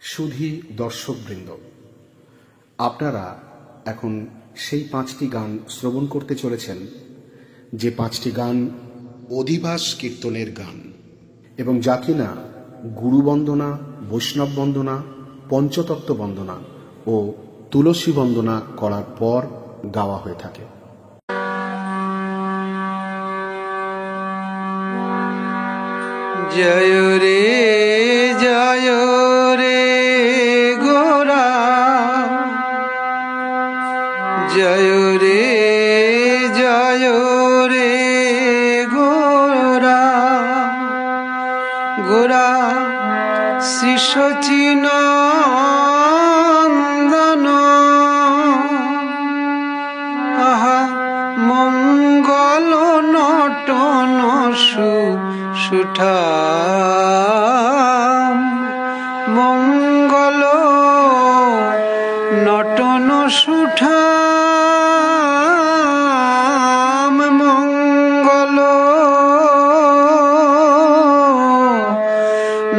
সুধী দর্শকবৃন্দ, আপনারা এখন সেই 5টি গান শ্রবণ করতে চলেছেন যে 5টি গান অধিবাস কীর্তনের গান এবং যা কিনা গুরু বন্দনা, বৈষ্ণব বন্দনা, পঞ্চতত্ত্ব বন্দনা ও তুলসী বন্দনা করার পর গাওয়া হয়ে থাকে। জয় রে জয় রে গোরা, জয় রে জয় রে গোরা, গোরা শ্রী সচিনন্দন, আহা মঙ্গল নটন সুঠা, মঙ্গল নটন সুঠা, মঙ্গল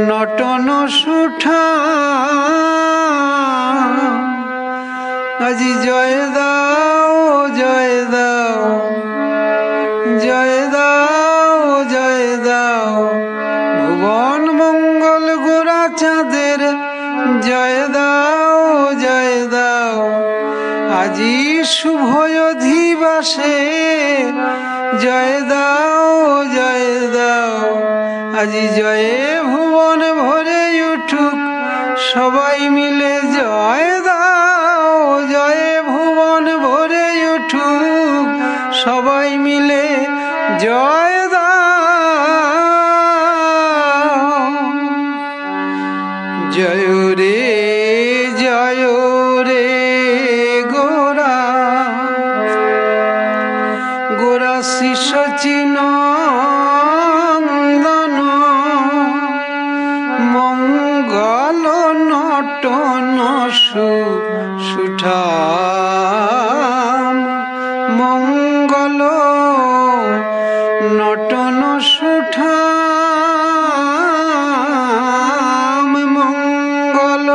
নটন সুঠা, আজি জয় দাও জয় দাও, জয় দাও জয় দাও, ভুবন মঙ্গল গোরা চাঁদের জয় দাও জয় দাও, আজি শুভ অধিবাসে জয় দাও জয় দাও, আজি জয়ে ভুবন ভরে উঠুক সবাই মিলে জয় দাও, জয়ে ভুবন ভরে উঠুক সবাই মিলে জয় দাও। জয় রে জয় রে গোরা, গোরা শ্রী সচিনন্দন, মঙ্গল নটন সুঠা, মঙ্গল নটন সুঠা, মঙ্গল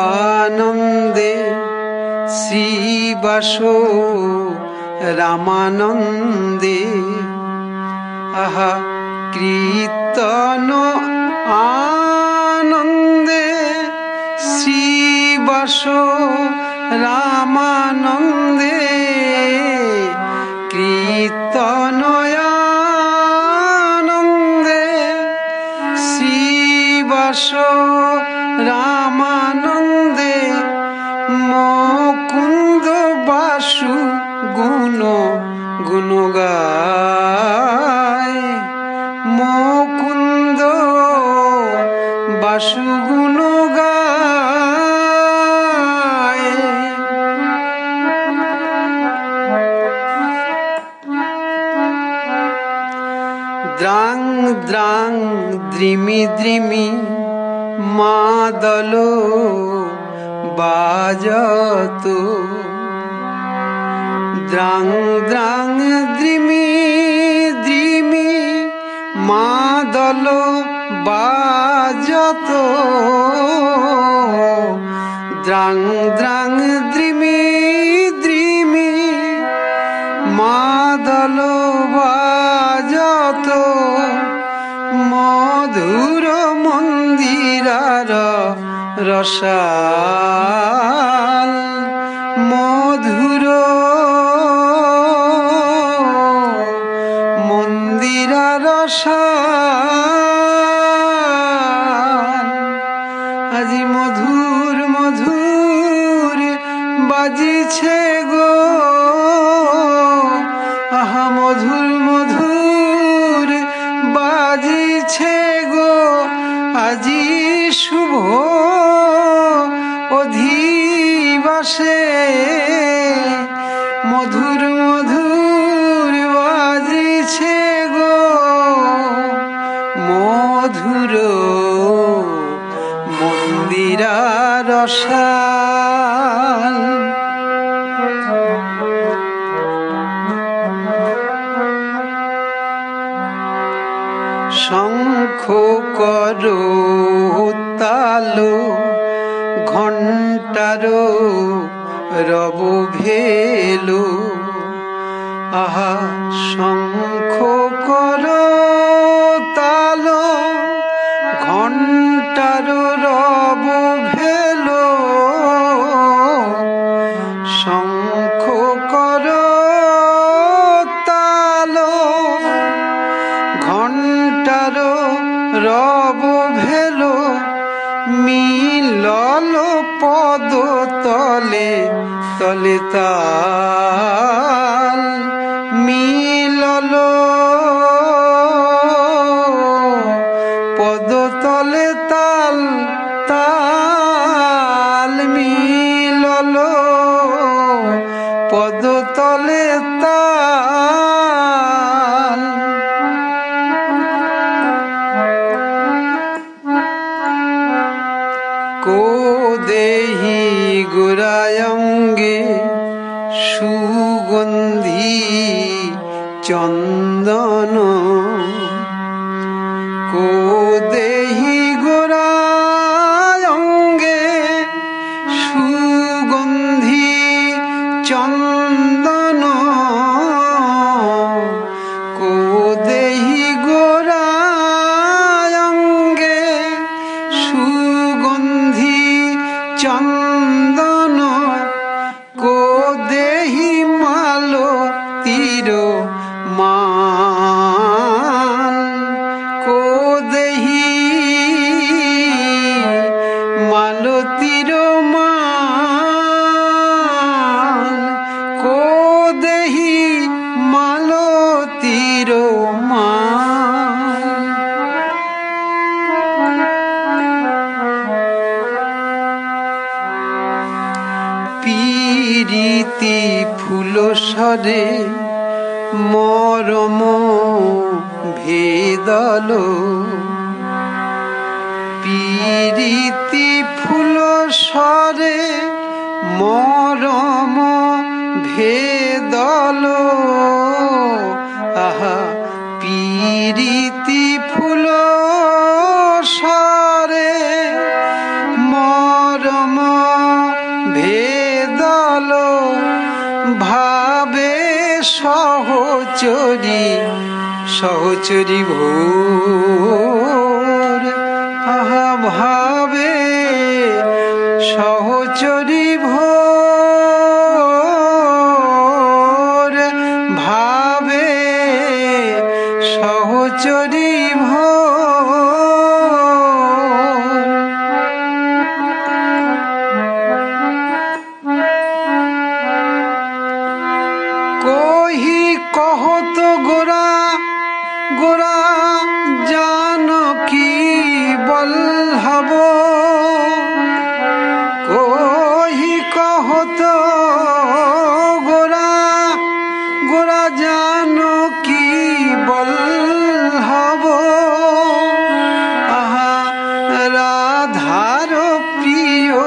কীর্তনয়ানন্দে শ্রীবাস রামানন্দে, আহা কীর্তন আনন্দে শ্রীবাস রামানন্দে, কীর্তনয়ানন্দে শ্রীবাস রামানন্দে, মুকুন্দ বাসু গুণ গুণ গায়, মুকুন্দ বাসু গুণ গায়, দ্রাং দ্রাং দ্রিমি দ্রিমি মাদল বাজত, দ্রাং দ্রাং দ্রিমি দ্রিমি মাদল বাজত, দ্রাং দ্রাং দ্রিমি দ্রিমি মাদল বাজত, মধুর মন্দিরার রসাল, মধুর মন্দিরার রসাল, আজি মধুর মধুর বাজিছে গো, আহা মধুর মধুর বাজিছে গো, আজি শুভ অধিবাসে মধুর মধুর বাজিছে গো, মধুর মন্দিরা রসাল। করতালো ঘণ্টারো রব ভেলো আহা শঙ্খ করতালো ঘণ্টারো রব ভেলো শঙ্খ করতালো ঘণ্টারো রব ভেলো মিলল পদ তলে তলে তাল মিলল পদ তলে তাল তাল মিলল পদ তলে তাল কো দেহি গোরায়ঙ্গে সুগন্ধি চন্দন কো দেহি গোরায়ঙ্গে সুগন্ধি চন্দন কো দেহি গোরায়ঙ্গে সুগন্ধি চন্দন কো দেহি মালতীর মান কো দেহি মালতীর মান কো দেহি মালতীর মান পিরিতি ফুলসরে মরম ভেদলো পিরিতি ফুলসরে মরম ভেদলো আহা পিরিতি ফুলসরে মরম ভেদলো ভাবে সহচরী সহচরী ভোর আহা ভাবে সহচরী ভোর ভাবে সহচরী ভোর কহি কহত গোরা গোরা জানকী বল্লভ কহি কহত গোরা গোরা জানকী বল্লভ আহা রাধার প্রিয়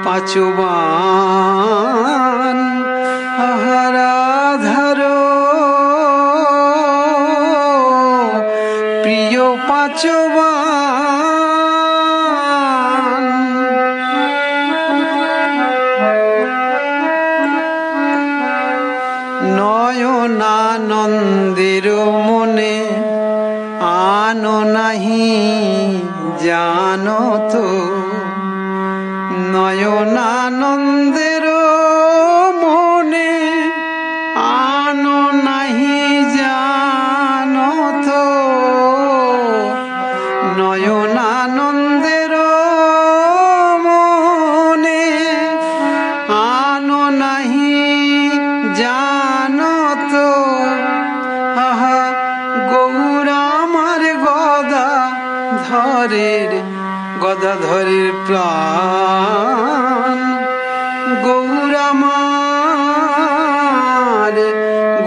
পাঁচবান আহা রাধার প্রিয় পাঁচবান নয়নানন্দের মনে আনো নাহি জানত নয়নানন্দের মনে আনো নাহি জানত নয়নানন্দের মনে আনো নাহি জানত আহা গৌরামার গদাধরের প্রাণ গৌরামার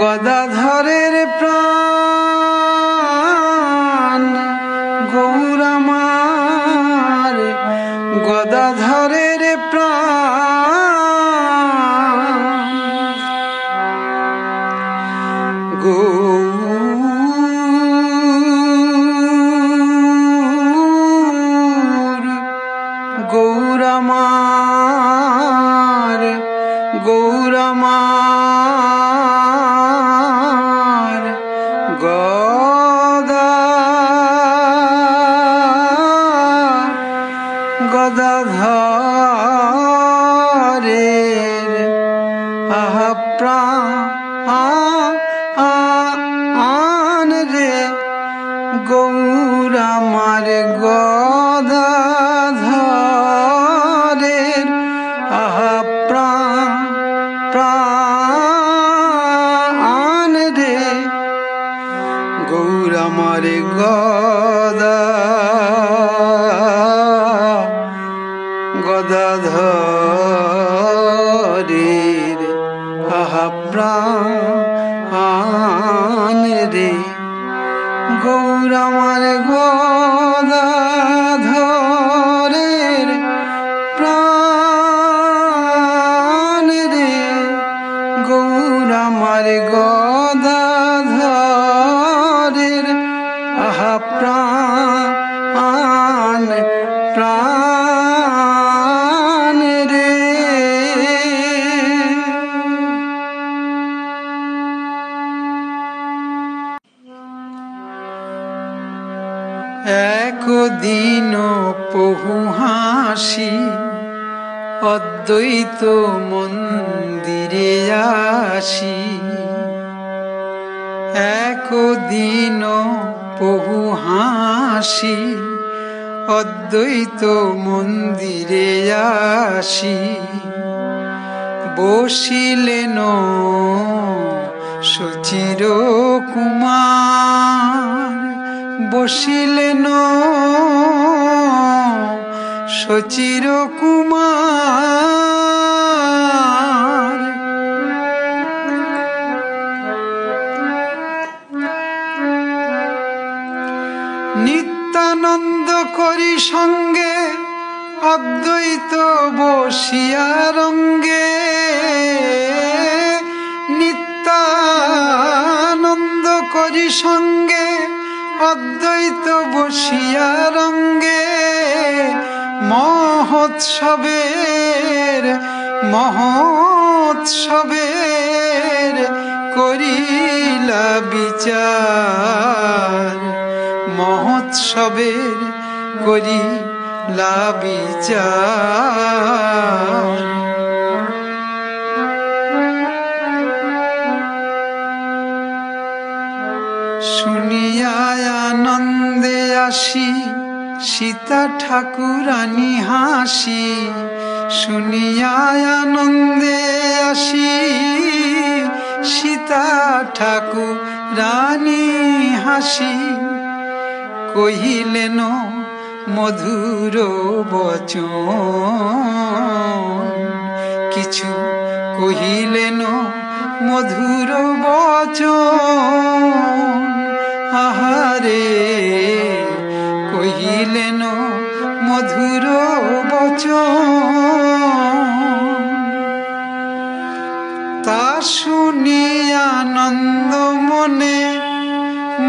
গদাধরের প্রাণ গৌরামার গদাধরের প্রাণ আমার গদাধরের আহা প্রাণ রে গৌর আমার গদাধরের আহা প্রাণ রে গৌর আমার গদাধরের আহা প্রাণ রে গৌর আমার গদাধরের প্রাণ রে গৌর আমার গদাধরের আহা প্রাণ রে। একদিন বহু হাসি অদ্বৈত মন্দিরে আসি, একদিন বহু হাসি অদ্বৈত মন্দিরে আসি, বসিলেন সুচির কুমার, বসিলেন সুচির কুমার, নিত্যানন্দ করি সঙ্গে অদ্বৈত বসিয়া রঙ্গে, নিত্যানন্দ করি সঙ্গে অদ্বৈত বসিয়া রঙ্গে, মহোৎসবের করিলা বিচার, মহোৎসবের করিলা বিচার। শুনিয়া আনন্দে আসি সীতা ঠাকুরানী হাসি, শুনিয়া আনন্দে আসি সীতা ঠাকুরানী হাসি, কহিলেন মধুর বচন, কিছু কহিলেন মধুর বচন, আহারে কহিলেন মধুর বচন। তা শুনি আনন্দ মনে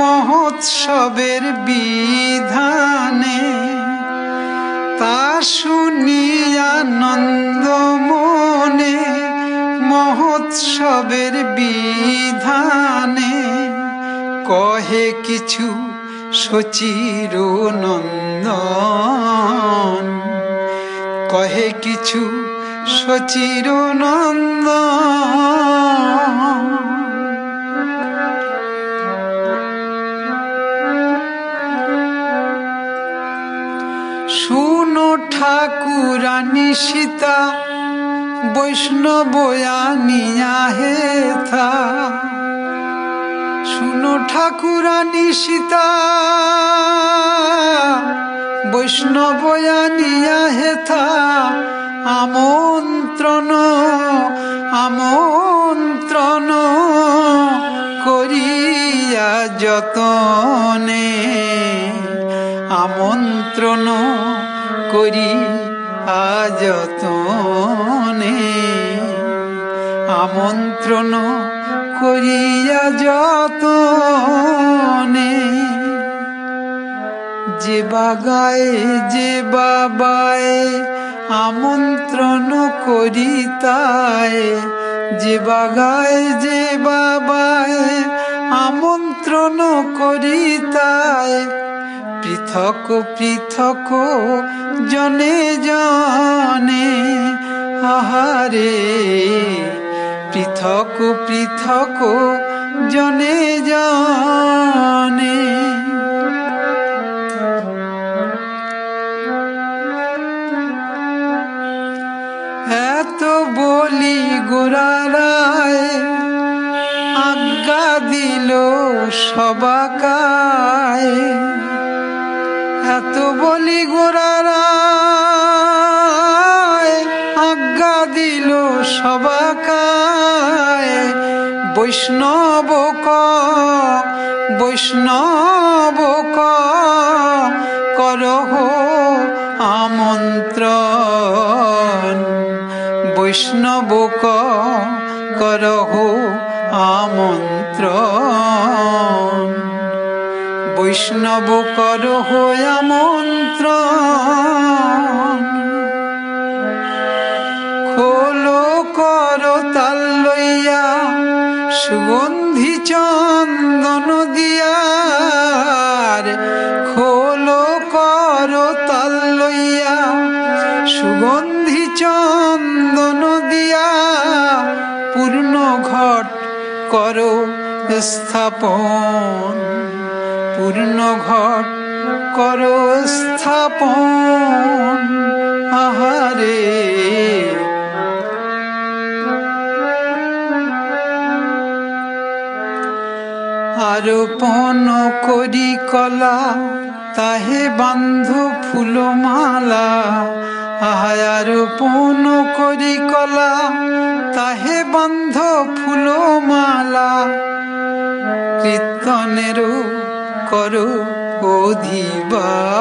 মহোৎসবের বিধানে, তা শুনি আনন্দ মনে মহোৎসবের বিধানে, কহে কিছু সচির নন্দন, কহে কিছু সচির নন্দন। শুনো ঠাকুরানী সীতা বৈষ্ণবয়ানিয়া হেথা, শুনো ঠাকুরানী সীতা বৈষ্ণবয়ানিয়া হেথা, আমন্ত্রণ আমন্ত্রণ করিয়া যতনে, আমন্ত্রণ করি আযতনে, আমন্ত্রণ করিয়া যতনে। যে বাগায় যে বাবায় আমন্ত্রণ করি তাই, যে বাগায় যে বাবায় আমন্ত্রণ করি তাই পৃথক পৃথক জনে জনে আহারে পৃথক পৃথক জনে জনে এত বলি গোরারায় আজ্ঞা দিল সবাকায় এত বলি গোরারায় আজ্ঞা দিল সবাকায় বৈষ্ণব করহ আমন্ত্রণ বৈষ্ণব করহ আমন্ত্রণ বৈষ্ণব করহ আমন্ত্রণ খোলো কর তাল লইয়া সুগন্ধি চন্দন দিয়ার খোলো কর তাল লইয়া সুগন্ধি চন্দন দিয়া পূর্ণ ঘট করো স্থাপন পূর্ণ ঘট করো স্থাপন আহারে আরোপণ করি কলা তাহে বান্ধ ফুলমালা আরোপণ করি কলা তাহে বান্ধ ফুলমালা কীর্তনেরও করো অধিবাস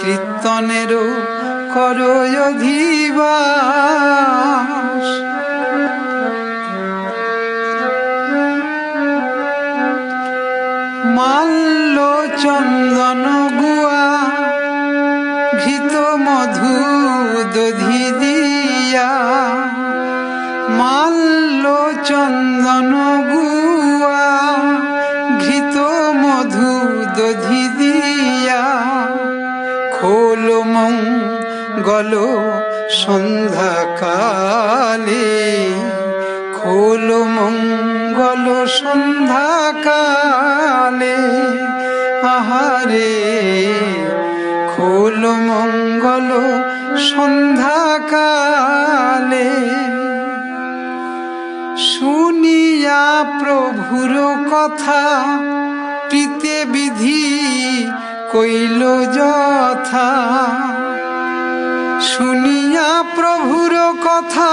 কীর্তনেরও করো অধিবাস মাল্য চন্দন গুয়া ঘৃত মধু দধি দিয়া মাল্য চন্দন গুয়া ঘৃত মধু দধি দিয়া খোল মঙ্গল সন্ধ্যাকালে খোল মঙ্গল সন্ধ্যাকালে আহারে খোল মঙ্গল সন্ধ্যাকালে শুনিয়া প্রভুর কথা প্রীতে বিধি কইল যথা শুনিয়া প্রভুর কথা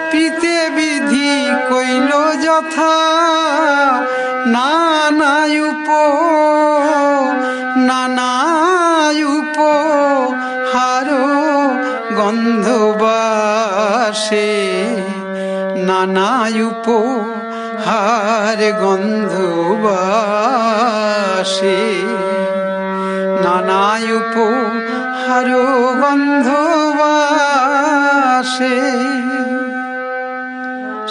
প্রীতে বিধি কইল যথা নানায়ুপ হারো গন্ধবাসে নানায়ুপ হার গন্ধবাসে নানায়ুপ হারো গন্ধবাসে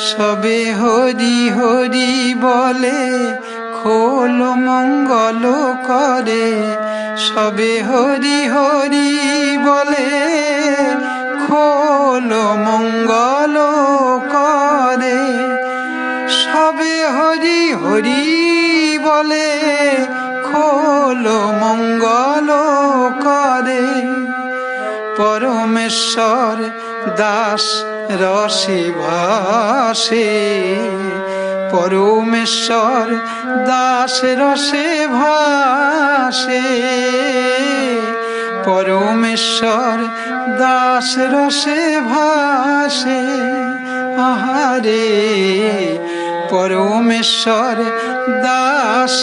সবে হরি হরি বলে খোল মঙ্গল করে সবে হরি হরি বলে খোল মঙ্গল করে সবে হরি হরি বলে খোল মঙ্গল করে পরমেশ্বর দাস রসে ভাসে পরমেশ্বর দাস রসে ভাসে পরমেশ্বর দাস রসে ভাসে আহারে পরমেশ্বর দাস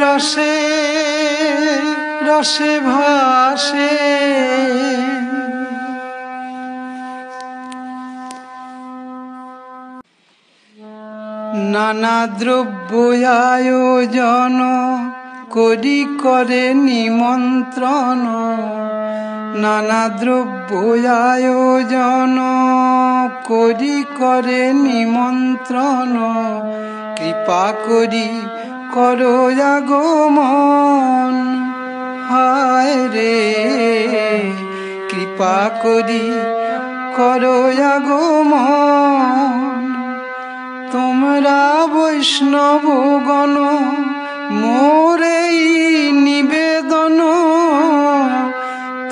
রসে রসে ভাসে নানা দ্রব্য আয়োজন করি করে নিমন্ত্রণ নানা দ্রব্য আয়োজন করি করে নিমন্ত্রণ, কৃপা করি করো আগমন। হায় রে কৃপা করি করো আগমন। তোমরা বৈষ্ণবগণ মোর এই নিবেদন,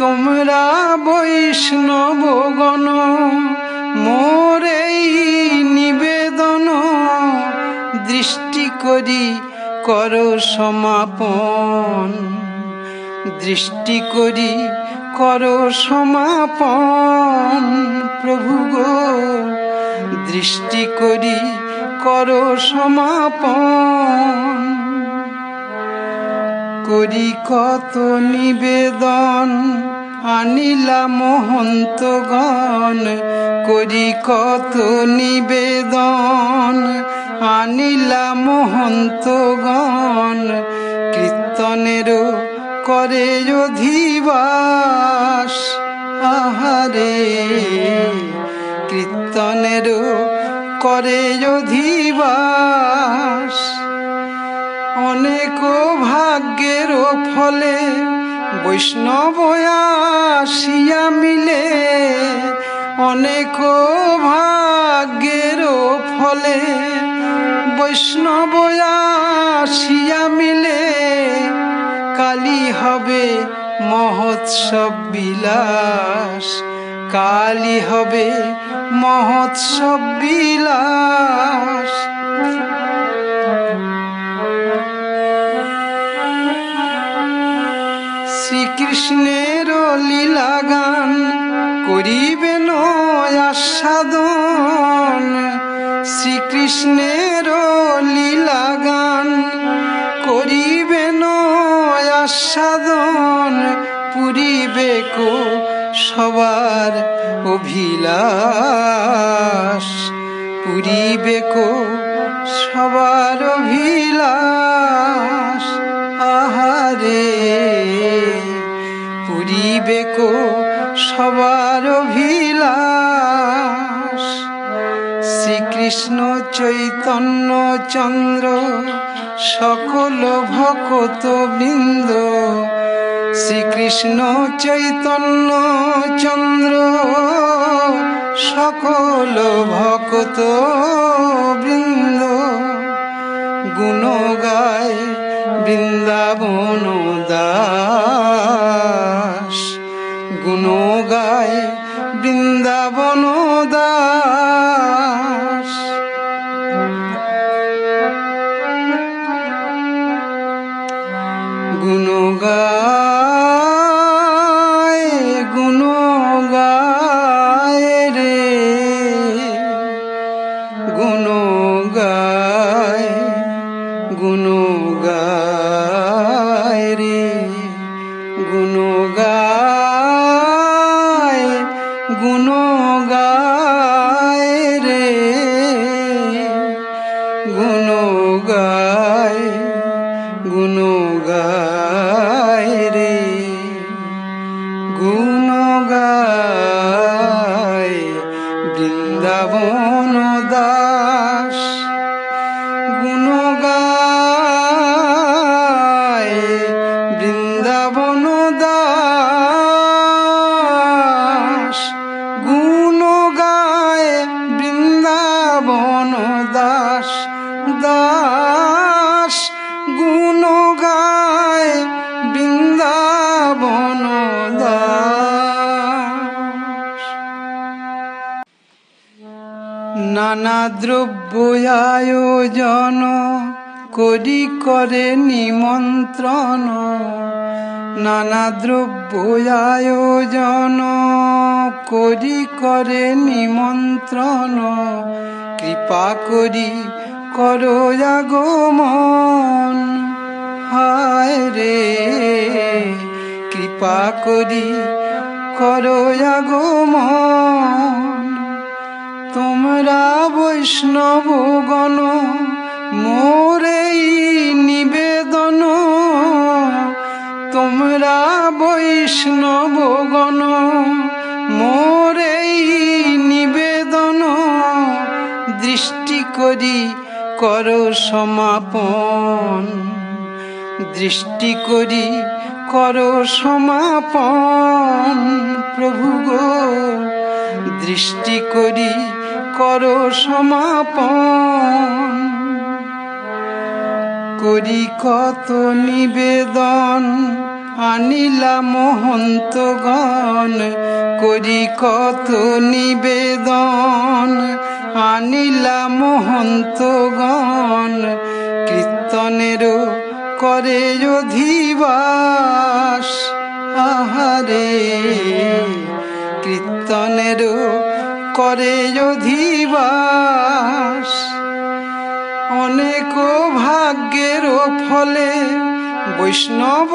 তোমরা বৈষ্ণবগণ মোর এই নিবেদন, দৃষ্টি করি করো সমাপন, দৃষ্টি করি করো সমাপন। প্রভু গো দৃষ্টি করি করো সমাপন। করি কত নিবেদন আনিলা মহন্তগণ, করি কত নিবেদন আনিলা মহন্তগণ, কীর্তনেরও করে অধিবাস। আহারে কীর্তনেরও করে অধিবাস। অনেক ভাগ্যের ফলে বৈষ্ণব আসিয়া মিলে, অনেক ভাগ্যের ফলে বৈষ্ণব আসিয়া মিলে, কালী হবে মহোৎসব বিলাস, কালী হবে মহোৎসব বিলাস। শ্রীকৃষ্ণের লীলা গান করিবেন আস্বাদন, শ্রীকৃষ্ণের লীলা গান করিবেন আস্বাদন, পুরিবে কো সবার অভিলাষ, পুরিবে কো সবার অভিলাষ। আহারে পুরিবে কো সবার অভিলাষ। শ্রীকৃষ্ণ চৈতন্য চন্দ্র সকল ভকত বৃন্দ, শ্রীকৃষ্ণ চৈতন্য চন্দ্র সকল ভকত বৃন্দ, গুণ গায় বৃন্দাবন দাস, গুণ গায় বৃন্দাবন দাস। গুণ গায় গুণ গায় রে, গুণ গায় গুণ গায় রে, গুণ গায় গুণ গায় রে, গুণ গায় গুণ গায় রে, গুণ গায় বৃন্দাবন দাস, গুণ গায় বৃন্দাবন দাস, গুণ গায় বৃন্দাবন দাস, দাস গুণ গায় বৃন্দাবন দাস। নানা দ্রব্য আয়োজন করি করে নিমন্ত্রণ, নানা দ্রব্য আয়োজন করি করে নিমন্ত্রণ, কৃপা করি করো আগমন। হায় রে কৃপা করি করো আগমন। তোমরা বৈষ্ণবগণ মোর এই নিবেদন, তোমরা বৈষ্ণব বৈষ্ণবগণ মোর এই নিবেদন দৃষ্টি করি কর সমাপন, দৃষ্টি করি কর সমাপন। প্রভু গো দৃষ্টি করি কর সমাপন। করি কত নিবেদন আনিলা মহন্তগণ, করি কত নিবেদন আনিলা মহন্তগণ। কীর্তনেরও করে অধিবাস, আহারে কীর্তনেরও করে অধিবাস। অনেক ভাগ্যের ফলে বৈষ্ণব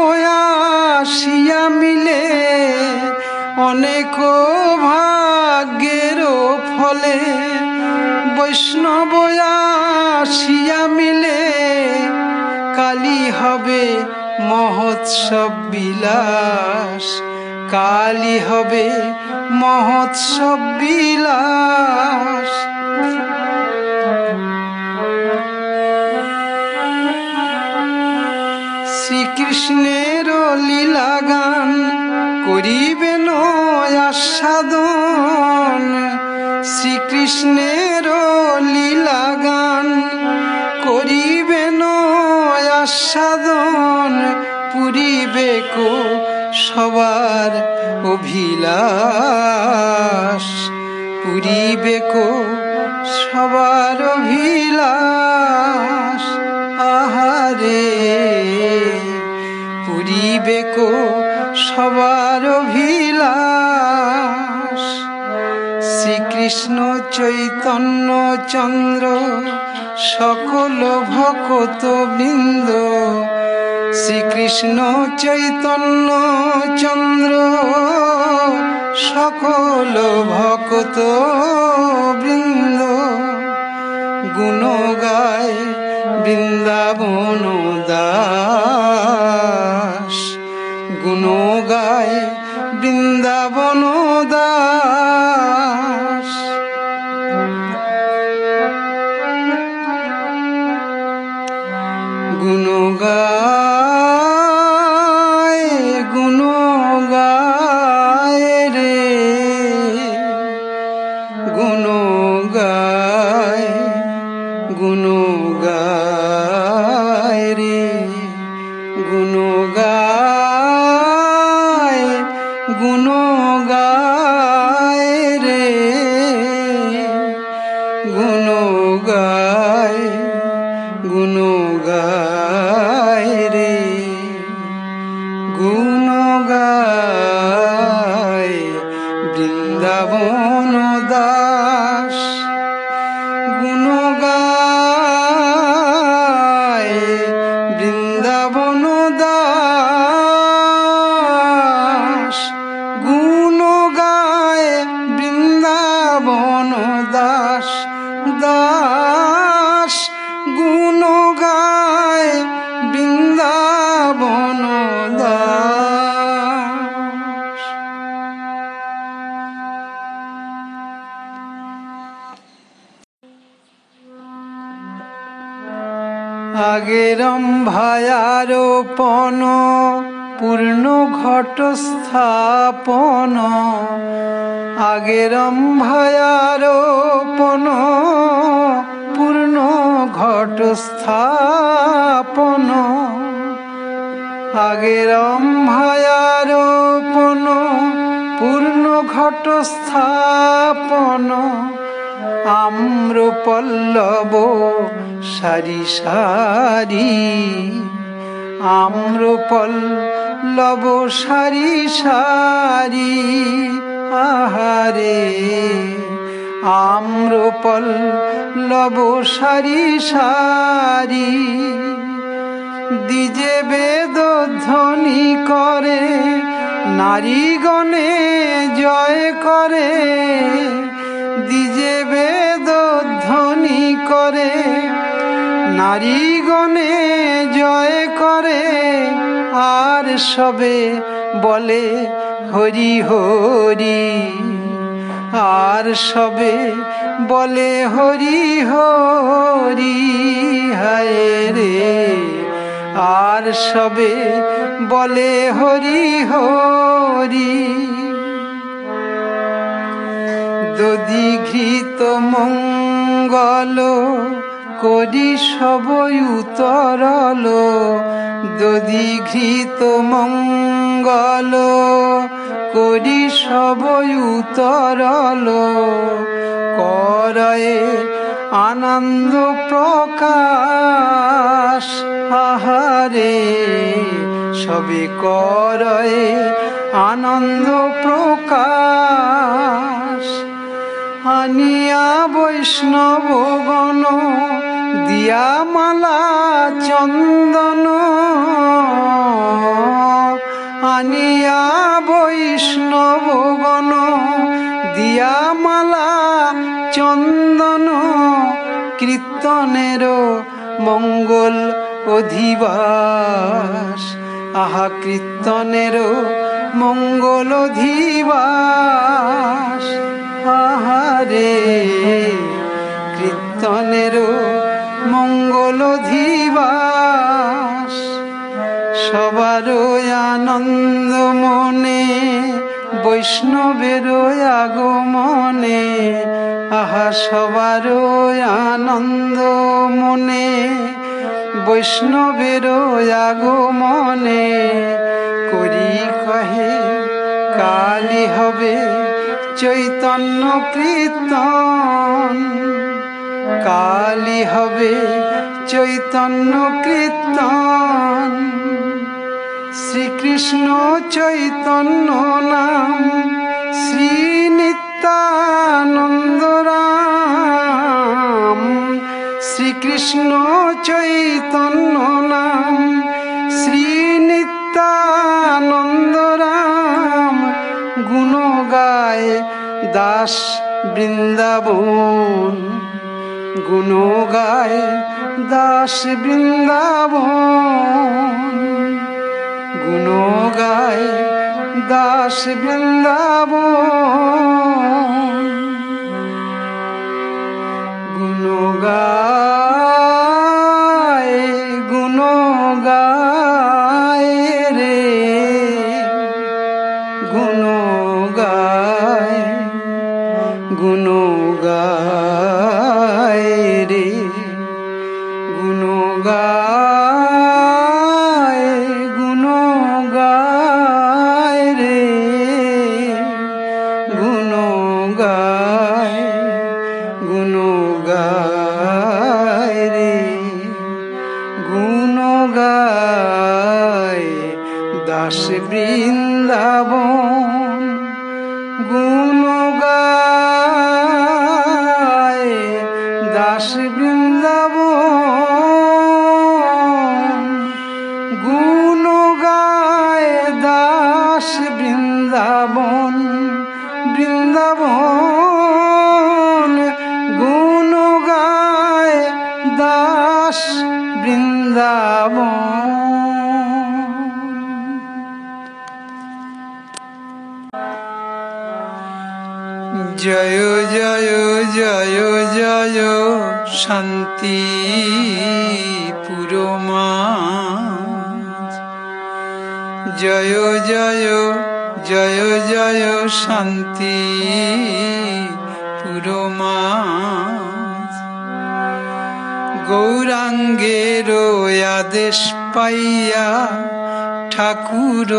আসিয়া মিলে, অনেক ভাগ্যের ফলে বৈষ্ণব আসিয়া মিলে। কালী হবে মহোৎসব বিলাস, কালী হবে মহোৎসব বিলাস। শ্রীকৃষ্ণের লীলা গান করিবেন আস্বাদন, শ্রীকৃষ্ণের লীলা গান করিবেন আস্বাদন। পুরিবে কো সবার অভিলাষ, পুরিবে কো সবার অভিলাষ। আহারে পুরিবে কো সবার অভিলাষ। শ্রীকৃষ্ণ চৈতন্য চন্দ্র সকল ভক্ত বৃন্দ, শ্রীকৃষ্ণ চৈতন্য চন্দ্র সকল ভক্ত বৃন্দ। গুণ গায় বৃন্দাবন দাস, গুণ গায় বৃন্দাবন দাস। গুণ গায়, গুণ গায় রে, গুণ গায়, গুণ গায় রে, গুণ গায়, গুণ গায় রে, গুণ গায়, গুণ গায় রে, গুণ গায় বৃন্দাবন দাস। গুণ গায় বৃন্দাবন দাস, গুণ গায় বৃন্দাবন দাস। দাস গুণ গায় বৃন্দাবন দাস। আগের রম্ভায়ারোপণ পূর্ণ ঘট স্থাপন, আগের রম্ভায়ারোপণ পূর্ণ ঘট স্থাপন। আগের রম্ভায়ারোপণ পূর্ণ ঘট স্থাপন। আম্রপল্লব সারি সারি, আম্রপল্লব সারি সারি। আহারে আম্রপল্লব সারি সারি। দ্বিজে বেদ ধ্বনি করে নারীগণে জয় করে, দ্বিজে বেদ ধ্বনি করে নারীগণে জয় করে। আর সবে বলে হরি হরি, আর সবে বলে হরি হরি, হায় রে আর সবে বলে হরি হরি। দধিঘৃত মঙ্গল করি সবই উতরল, দধিঘৃত মঙ্গল করি সবই উতরল, করয়ে আনন্দ প্রকাশ, আহারে সবে করয়ে আনন্দ প্রকাশ। আনিয়া বৈষ্ণব গণ দিয়া মালা চন্দন, আনিয়া বৈষ্ণব গণ দিয়া মালা চন্দন, কীর্তনের মঙ্গল অধিবাস, আহা কীর্তনের মঙ্গল অধিবাস, আহারে কীর্তনের মঙ্গল অধিবাস। সবার আনন্দ মনে বৈষ্ণবের আগমনে, আহা সবার আনন্দ মনে বৈষ্ণবের আগমনে, করি কহে কালি হবে চৈতন্য কীর্তন, কালি হবে চৈতন্য কীর্তন। শ্রীকৃষ্ণ চৈতন্য নাম শ্রী নিত্যানন্দ রাম, শ্রীকৃষ্ণ চৈতন্য নাম শ্রী নিত্যানন্দ রাম, গুণ গায় দাস বৃন্দাবন, গুণ গায় দাস বৃন্দাবন, গুণ গায় দাস বৃন্দাবন, গুণ গায় গুণ গায় রে, গুণ গায় গুণ গায় রে, গুণ গায় গুণ গায় রে, গুণ গায় গুণ গায় রে, গুণ গায় দাস বৃন্দাবন, গুণ গায় দাস বৃন্দাবন, গুণ গায় দাস বৃন্দাবন, বৃন্দাবন গুণ গায় দাস বৃন্দাবন। জয় জয় জয় জয় শান্তি পুরমা, জয় জয় জয় জয় শান্তি পুরমা। গৌরাঙ্গের আদেশ পাইয়া ঠাকুর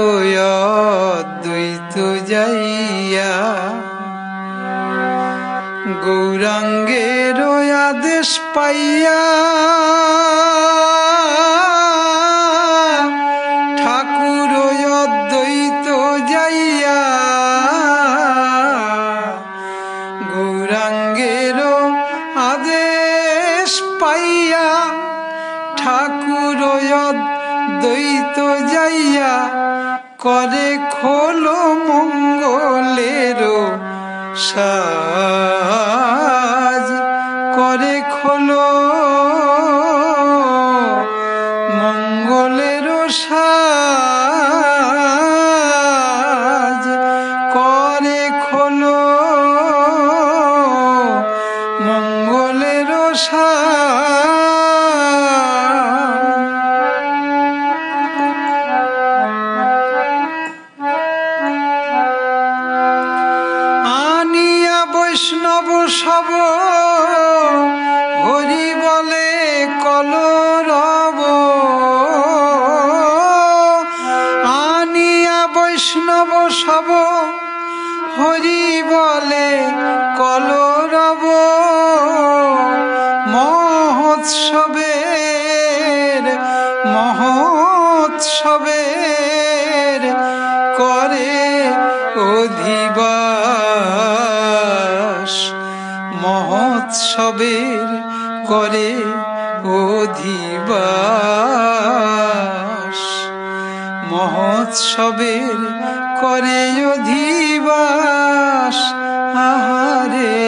অদ্বৈত যাইয়া, গৌরাঙ্গের আদেশ পাইয়া ঠাকুর অদ্বৈত যাইয়া, গৌরাঙ্গের আদেশ পাইয়া ঠাকুর অদ্বৈত যাইয়া, করে খোলো মঙ্গলের সাজ, করে খোলো মঙ্গলের সাজ। সব হরি বলে কলরব, আনিয়া বৈষ্ণব সব হরি বলে কলরব। মহোৎসবের করে অধিবাস, মহোৎসবের করে অধিবাস, মহোৎসবের করে অধিবাস। আহারে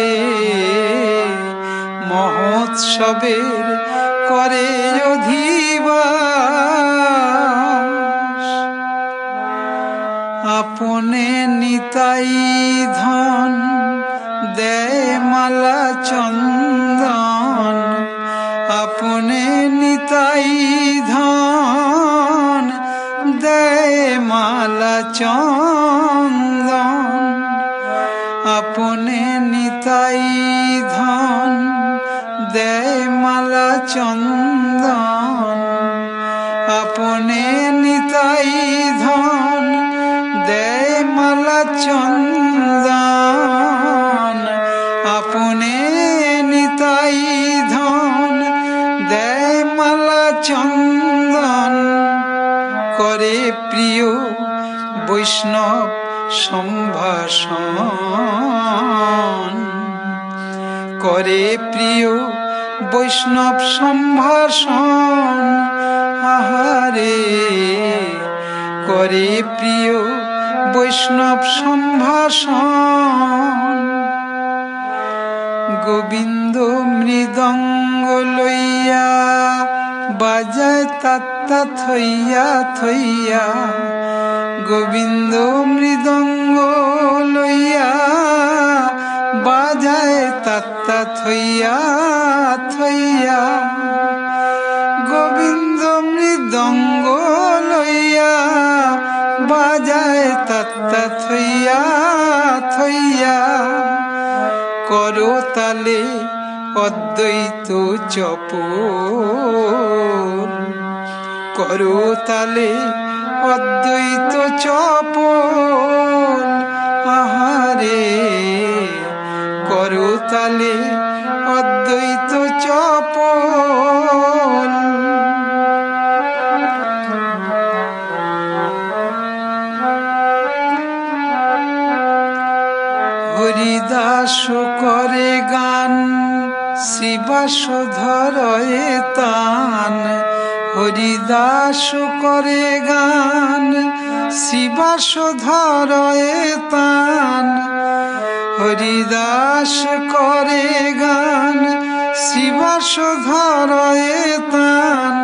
মহোৎসবের করে অধিবাস। আপনে নিতাই ধন দেয় মালা চন্দন, আপনে নিতাই ধন দেয় মালা চন্দন, আপনে নিতাই ধন দেয় মালা চন্দন, আপনে নিতাই ধন দেয় মালা চন্দন, আপনে নিতাই ধন দেয় মালা চন্দন। করে প্রিয় বৈষ্ণব সম্ভাষণ, করে প্রিয় বৈষ্ণব সম্ভাষণ। আহারে করে প্রিয় বৈষ্ণব সম্ভাষণ। গোবিন্দ মৃদঙ্গ লইয়া বাজায় তাত্তা থইয়া থইয়া, গোবিন্দ মৃদঙ্গ লইয়া বাজায় তাত্তা থইয়া থইয়া, গোবিন্দ মৃদঙ্গ লইয়া বাজায় তাত্তা থইয়া থইয়া। করো তালে অদ্বৈত চপল, করো তালে অদ্বৈত চপল। আহারে করো তালে অদ্বৈত চপল। হরিদাস করে গান শ্রীবাসধরয়ে তান, হরিদাস করে গান শ্রীবাসধরয়ে তান, হরিদাস করে গান শ্রীবাসধরয়ে তান।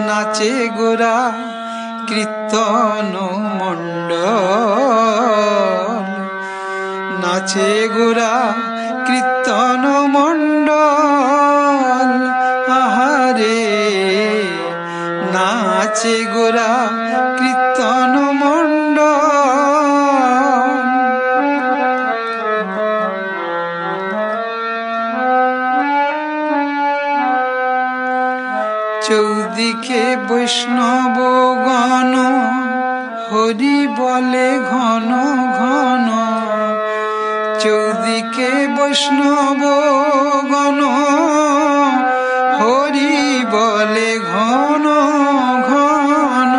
নাচে গোরা কীর্তন মণ্ডল, নাচে গোরা কীর্তন মণ্ডল। আহারে নাচে গোরা কীর্তন মণ্ডল। চৌদিকে বৈষ্ণব গণ হরি বলে ঘন ঘন, চৌদিকে বৈষ্ণব গণ হরি বলে ঘন ঘন,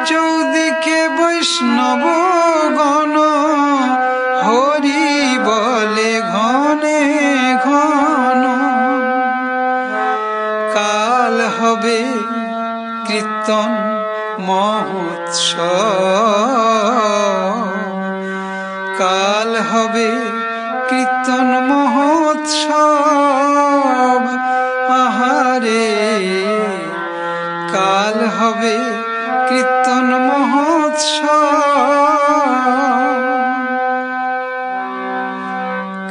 চৌদিকে বৈষ্ণব গণ হরি বলে ঘনে ঘন। কাল হবে কীর্তন মহোৎসব, কাল হবে কীর্তন মহোৎসব। আহারে কাল হবে কীর্তন মহোৎসব।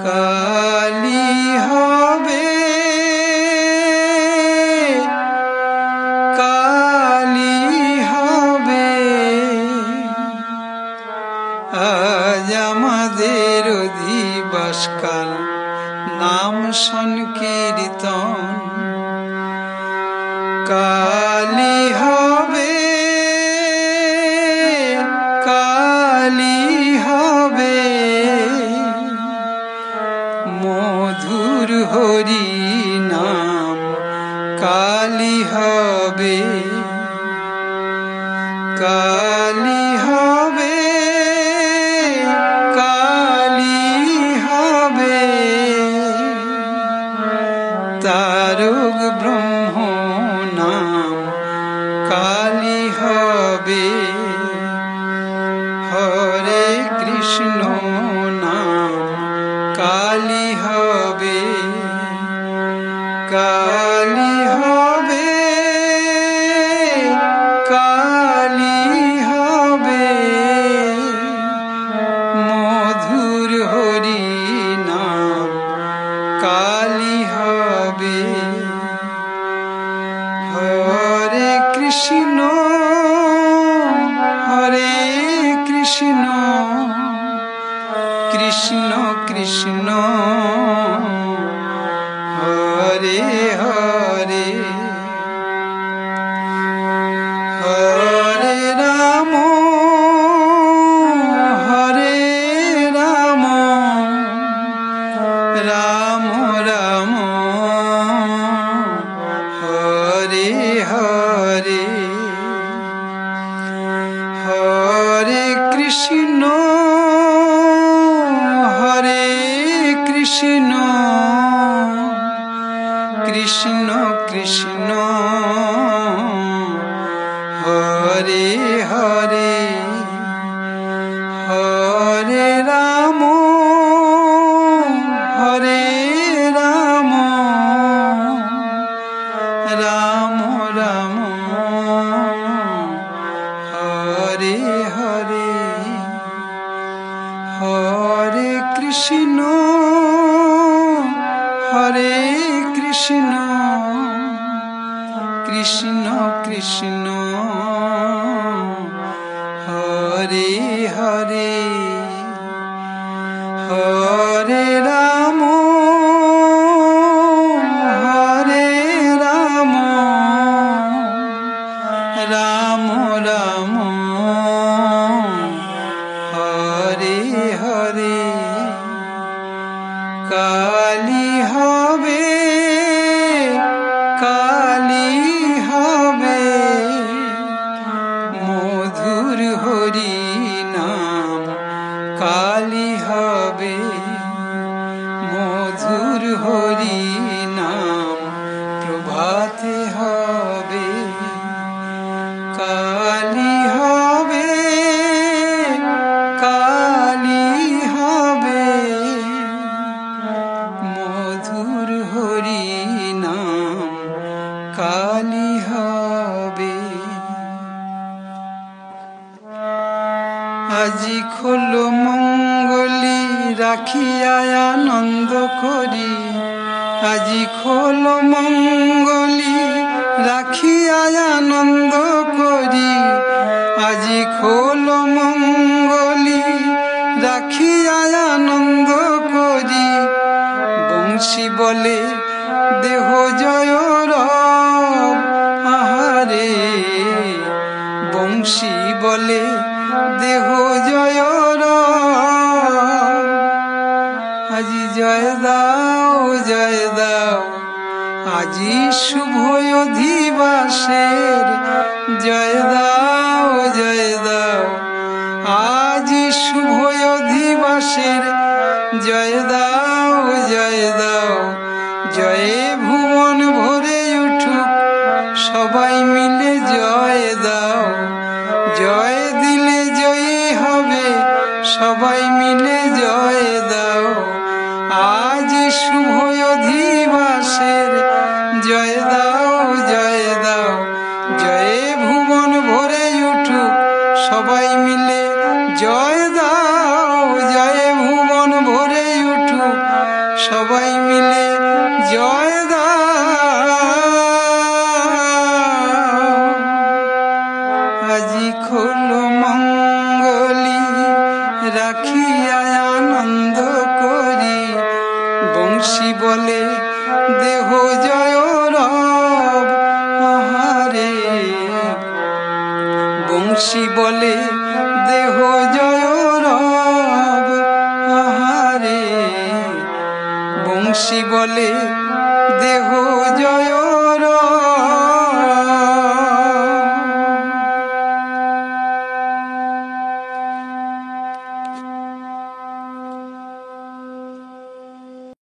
কালী হবে কালী হবে, আজ আমাদের অধিবাস উপাসকাল নাম সংকীর্তন। কালী হবে, কালী হবে, মধুর হরি নাম কালী হবে, কালী হবে, কালী হবে, তারক ব্রহ্ম নাম কালী হবে, হরে কৃষ্ণ নাম কালী হবে, কালী হবে, কালী হবে, মধুর হরি নাম কালী হবে, হরে কৃষ্ণ, হরে কৃষ্ণ, কৃষ্ণ কৃষ্ণ, হরে হরে, হরে রাম, হরে রাম, রাম রাম, হরে হরে, হরে কৃষ্ণ, হরে কৃষ্ণ, কৃষ্ণ কৃষ্ণ, হরে হরে, হরে রাম, হরে রাম, রাম রাম, হরে হরে, হরে কৃষ্ণ, হরে কৃষ্ণ, কৃষ্ণ কৃষ্ণ, হরে হরে, হরে রাম, হরে রাম, রাম রাম, হরে হরে, কালী হবে, কালী হবে, মধুর হরি নাম কালী হবে, মধুর হরি নাম প্রভাতে হবে, কালী হবে, কালী হবে, মধুর হরি নাম কালী হবে। আজি খোলো মঙ্গলি রাখিয়া আনন্দ করি, আজি খোলো মঙ্গলি রাখিয়া আনন্দ করি, আজি খোলো মঙ্গলি রাখিয়া আনন্দ করি, বংশী বলে দেহ জয় রব, আহারে বংশী বলে দেহ জয় রব, আজি জয় দাও জয় দাও, আজি শুভ অধিবাসের জয় দাও জয় দাও, আজি শুভ অধিবাসের জয় দাও জয় দাও, জয়ে ভুবন ভরে উঠুক সবাই মিলে জয় দাও, জয় দিলে জয়ী হবে সবাই মিলে জয় দাও, আজ শুভ অধিবাসের জয় দাও জয় দাও, জয়ে ভুবন ভরে উঠুক সবাই মিলে জয় দাও, জয়ে ভুবন ভরে উঠুক সবাই মিলে জয় দাও, আজি খোলো মঙ্গলি রাখিয়া আনন্দ করি, বংশী বলে দেহ জয় রব আহারে বংশী বলে দেহ জয় রব আহারে বংশী বলে দেহ জয়